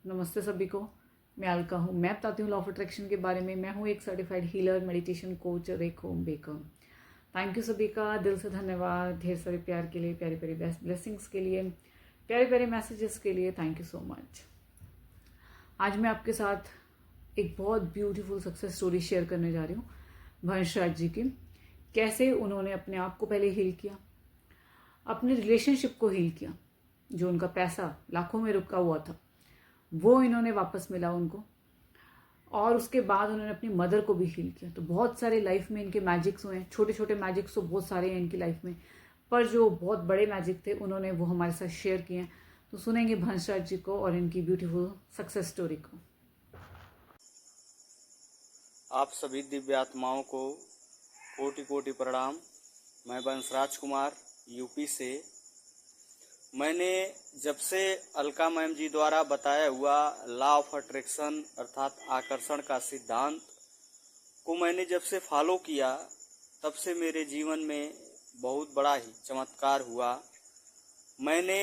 नमस्ते सभी को। मैं अलका हूँ। मैं बताती हूँ लॉ ऑफ अट्रैक्शन के बारे में। मैं हूँ एक सर्टिफाइड हीलर, मेडिटेशन कोच और एक होम बेकर। थैंक यू सभी का दिल से धन्यवाद। ढेर सारे प्यार के लिए, प्यारी प्यारी ब्लेसिंग्स के लिए, प्यारे प्यारे मैसेजेस के लिए थैंक यू सो मच। आज मैं आपके साथ एक बहुत ब्यूटीफुल सक्सेस स्टोरी शेयर करने जा रही हूँ वंशराज जी की। कैसे उन्होंने अपने आप को पहले हील किया, अपने रिलेशनशिप को हील किया, जो उनका पैसा लाखों में रुका हुआ था वो इन्होंने वापस मिला उनको, और उसके बाद उन्होंने अपनी मदर को भी हील किया। तो बहुत सारे लाइफ में इनके मैजिक्स हुए हैं। छोटे छोटे मैजिक्स तो बहुत सारे हैं इनकी लाइफ में, पर जो बहुत बड़े मैजिक थे उन्होंने वो हमारे साथ शेयर किए हैं। तो सुनेंगे वंशराज जी को और इनकी ब्यूटीफुल सक्सेस स्टोरी को। आप सभी दिव्य आत्माओं को कोटि कोटि प्रणाम। मैं वंशराज कुमार यूपी से। मैंने जब से अलका मैम जी द्वारा बताया हुआ लॉ ऑफ अट्रैक्शन अर्थात आकर्षण का सिद्धांत को मैंने जब से फॉलो किया, तब से मेरे जीवन में बहुत बड़ा ही चमत्कार हुआ। मैंने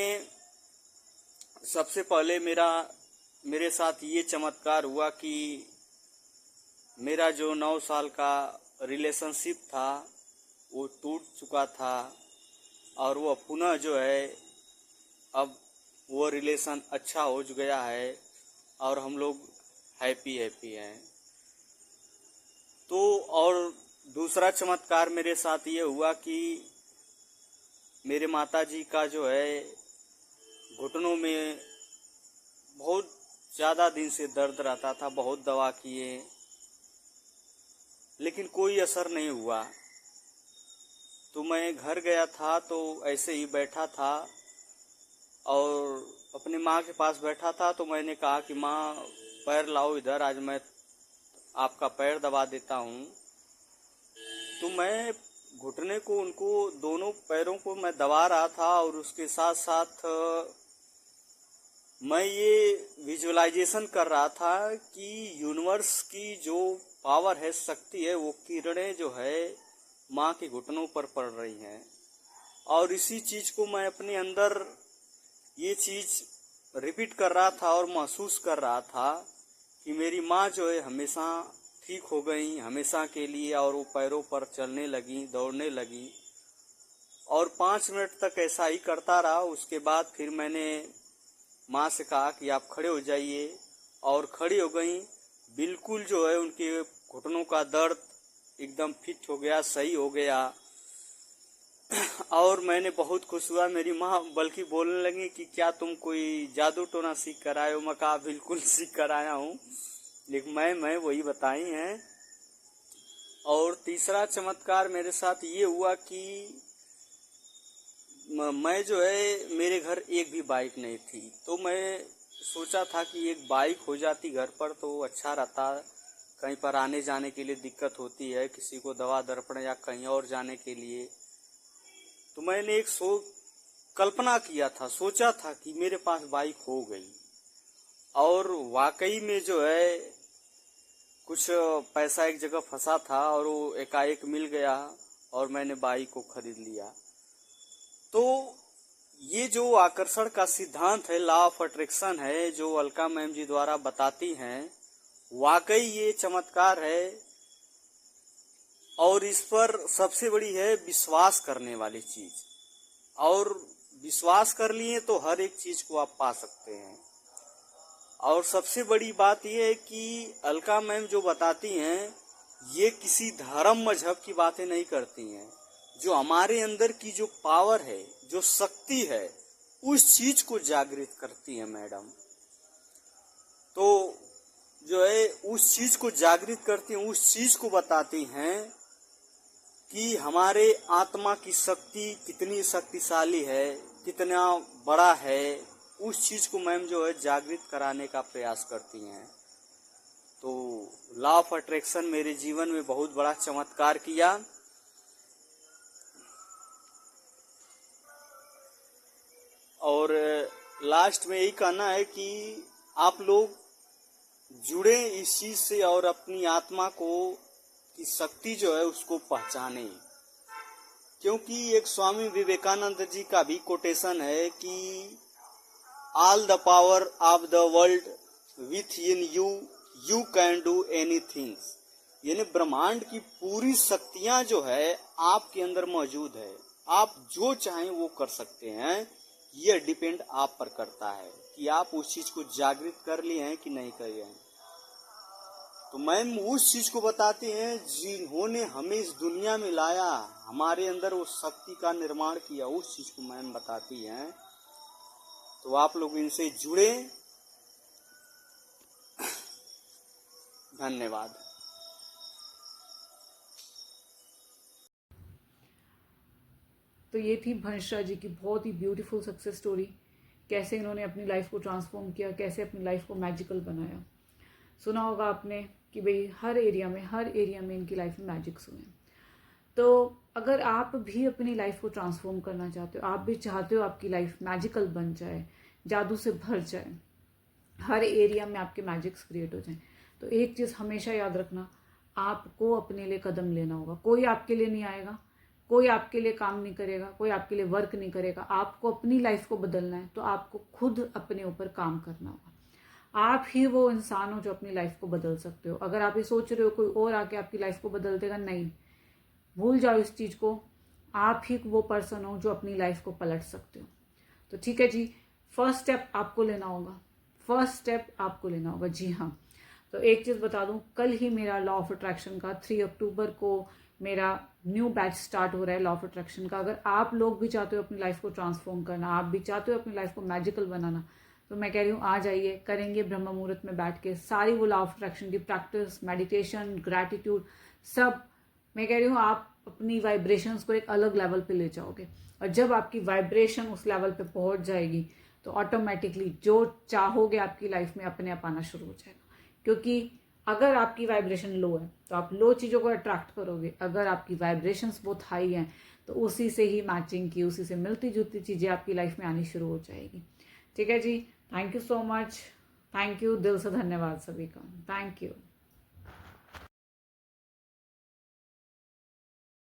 सबसे पहले मेरे साथ ये चमत्कार हुआ कि मेरा जो 9 साल का रिलेशनशिप था वो टूट चुका था, और वो पुनः जो है अब वो रिलेशन अच्छा हो गया है और हम लोग हैप्पी हैं। तो और दूसरा चमत्कार मेरे साथ ये हुआ कि मेरे माताजी का जो है घुटनों में बहुत ज़्यादा दिन से दर्द रहता था। बहुत दवा किए लेकिन कोई असर नहीं हुआ। तो मैं घर गया था, तो ऐसे ही बैठा था और अपनी माँ के पास बैठा था। तो मैंने कहा कि माँ पैर लाओ इधर, आज मैं आपका पैर दबा देता हूँ। तो मैं घुटने को, उनको दोनों पैरों को मैं दबा रहा था, और उसके साथ साथ मैं ये विजुअलाइजेशन कर रहा था कि यूनिवर्स की जो पावर है, शक्ति है, वो किरणें जो है माँ के घुटनों पर पड़ रही हैं। और इसी चीज को मैं अपने अंदर ये चीज रिपीट कर रहा था और महसूस कर रहा था कि मेरी माँ जो है हमेशा ठीक हो गई, हमेशा के लिए, और वो पैरों पर चलने लगी, दौड़ने लगी। और 5 मिनट तक ऐसा ही करता रहा। उसके बाद फिर मैंने माँ से कहा कि आप खड़े हो जाइए, और खड़ी हो गई। बिल्कुल जो है उनके घुटनों का दर्द एकदम फिट हो गया, सही हो गया। और मैंने बहुत खुश हुआ। मेरी माँ बल्कि बोलने लगी कि क्या तुम कोई जादू टोना सीख कर आए हो? मैं कहा बिल्कुल सीख कर आया हूँ, लेकिन मैं वही बताई हैं। और तीसरा चमत्कार मेरे साथ ये हुआ कि मैं जो है, मेरे घर एक भी बाइक नहीं थी। तो मैं सोचा था कि एक बाइक हो जाती घर पर तो अच्छा रहता। कहीं पर आने जाने के लिए दिक्कत होती है, किसी को दवा दर्पण या कहीं और जाने के लिए। तो मैंने एक कल्पना किया था, सोचा था कि मेरे पास बाइक हो गई। और वाकई में जो है कुछ पैसा एक जगह फंसा था और वो एकाएक मिल गया, और मैंने बाइक को खरीद लिया। तो ये जो आकर्षण का सिद्धांत है, लॉ ऑफ अट्रैक्शन है, जो अलका मैम जी द्वारा बताती हैं, वाकई ये चमत्कार है। और इस पर सबसे बड़ी है विश्वास करने वाली चीज। और विश्वास कर लिए तो हर एक चीज को आप पा सकते हैं। और सबसे बड़ी बात यह है कि अलका मैम जो बताती हैं, ये किसी धर्म मजहब की बातें नहीं करती हैं। जो हमारे अंदर की जो पावर है, जो शक्ति है, उस चीज को जागृत करती है मैडम। तो जो है उस चीज को जागृत करती हैं, उस चीज को बताती हैं कि हमारे आत्मा की शक्ति कितनी शक्तिशाली है, कितना बड़ा है। उस चीज को मैम जो है जागृत कराने का प्रयास करती हैं। तो लॉ ऑफ अट्रैक्शन मेरे जीवन में बहुत बड़ा चमत्कार किया। और लास्ट में यही कहना है कि आप लोग जुड़े इस चीज से और अपनी आत्मा को की शक्ति जो है उसको पहचाने। क्योंकि एक स्वामी विवेकानंद जी का भी कोटेशन है कि all the power of the world with in you you can do any things, यानी ब्रह्मांड की पूरी शक्तियां जो है आपके अंदर मौजूद है, आप जो चाहें वो कर सकते हैं। यह डिपेंड आप पर करता है कि आप उस चीज को जागृत कर लिए हैं कि नहीं कर लिए हैं। तो मैम उस चीज को बताते हैं जिन्होंने हमें इस दुनिया में लाया, हमारे अंदर वो शक्ति का निर्माण किया, उस चीज को मैम बताती हैं। तो आप लोग इनसे जुड़े। धन्यवाद। तो ये थी भंसरा जी की बहुत ही ब्यूटीफुल सक्सेस स्टोरी, कैसे इन्होंने अपनी लाइफ को ट्रांसफॉर्म किया, कैसे अपनी लाइफ को मैजिकल बनाया। सुना होगा आपने कि भाई हर एरिया में इनकी लाइफ में मैजिक्स हुए हैं। तो अगर आप भी अपनी लाइफ को ट्रांसफॉर्म करना चाहते हो, आप भी चाहते हो आपकी लाइफ मैजिकल बन जाए, जादू से भर जाए, हर एरिया में आपके मैजिक्स क्रिएट हो जाएं, तो एक चीज़ हमेशा याद रखना, आपको अपने लिए कदम लेना होगा। कोई आपके लिए नहीं आएगा, कोई आपके लिए काम नहीं करेगा, कोई आपके लिए वर्क नहीं करेगा। आपको अपनी लाइफ को बदलना है तो आपको खुद अपने ऊपर काम करना होगा। आप ही वो इंसान हो जो अपनी लाइफ को बदल सकते हो। अगर आप ये सोच रहे हो कोई और आके आपकी लाइफ को बदल देगा, नहीं, भूल जाओ इस चीज़ को। आप ही वो पर्सन हो जो अपनी लाइफ को पलट सकते हो। तो ठीक है जी, फर्स्ट स्टेप आपको लेना होगा। जी हाँ, तो एक चीज़ बता दूं, कल ही मेरा लॉ ऑफ अट्रैक्शन का 3 अक्टूबर को मेरा न्यू बैच स्टार्ट हो रहा है लॉ ऑफ अट्रैक्शन का। अगर आप लोग भी चाहते हो अपनी लाइफ को ट्रांसफॉर्म करना, आप भी चाहते हो अपनी लाइफ को मैजिकल बनाना, तो मैं कह रही हूँ आ जाइए, करेंगे ब्रह्म मुहूर्त में बैठ के सारी वो लॉ ऑफ अट्रैक्शन की प्रैक्टिस, मेडिटेशन, ग्रैटिट्यूड, सब। मैं कह रही हूँ आप अपनी वाइब्रेशंस को एक अलग लेवल पे ले जाओगे, और जब आपकी वाइब्रेशन उस लेवल पे पहुंच जाएगी तो ऑटोमेटिकली जो चाहोगे आपकी लाइफ में अपने आप आना शुरू हो जाएगा। क्योंकि अगर आपकी वाइब्रेशन लो है तो आप लो चीज़ों को अट्रैक्ट करोगे, अगर आपकी वाइब्रेशंस बहुत हाई हैं तो उसी से ही मैचिंग की, उसी से मिलती जुलती चीज़ें आपकी लाइफ में आनी शुरू हो जाएगी। ठीक है जी, thank you so much, thank you, दिल से धन्यवाद सभी का, थैंक यू।